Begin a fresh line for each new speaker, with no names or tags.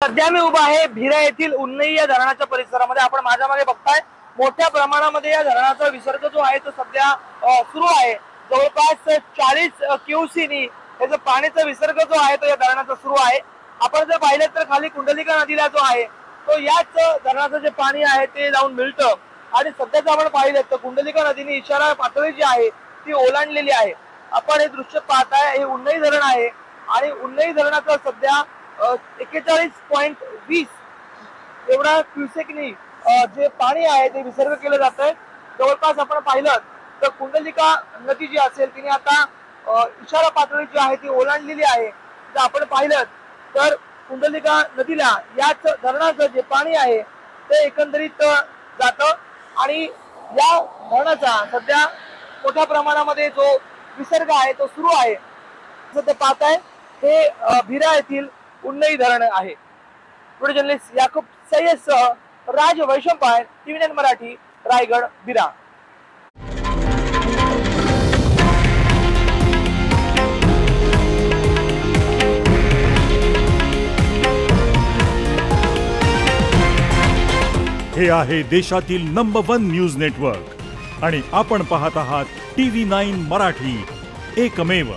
सध्या मी उभा आहे भिरा येथील उन्नई या धरणाच्या परिसरामध्ये। आपण माझ्या मागे बघताय मोठ्या प्रमाणामध्ये या धरणाचा विसर्ग जो आहे तो सध्या सुरू आहे। जवळपास 40 क्यूसेकनी याचा पाण्याचा विसर्ग जो आहे तो या धरणाचा सुरू आहे। आपण जर पाहिलं तर खाली कुंडलिका नदीला जो आहे तो याच धरणाचं जे पाणी आहे ते जाऊन मिळतं आणि सध्याच आपण पाहिलं तर कुंडलिका नदीने इशारा पातळी जी आहे ती ओलांडलेली आहे। आपण हे दृश्य पाहताय, हे उन्नई धरण आहे आणि उन्नई धरणाचा सध्या 41.20 एवढा क्यूसेकनी जे पाणी आहे ते विसर्ग केलं जात आहे। जवळपास आपण पाहिलं तर कुंडलिका नदी जी असेल तिने आता इशारा पातळी जी आहे ती ओलांडलेली आहे। जर आपण पाहिलं तर कुंडलिका नदीला याच धरणाचं जे पाणी आहे ते एकंदरीत जातं आणि या धरणाचा सध्या मोठ्या प्रमाणामध्ये जो विसर्ग आहे तो सुरू आहे। सध्या पाहताय हे भिरा येथील उन्नई धरण आहे। व्हिडिओ जर्नलिस्ट याकूब सय्यदसह राज वैशंपायन, TV9 मराठी, रायगड, भिरा।
हे आहे देशातील नंबर 1 न्यूज नेटवर्क आणि आपण पाहत आहात TV9 मराठी, एकमेव।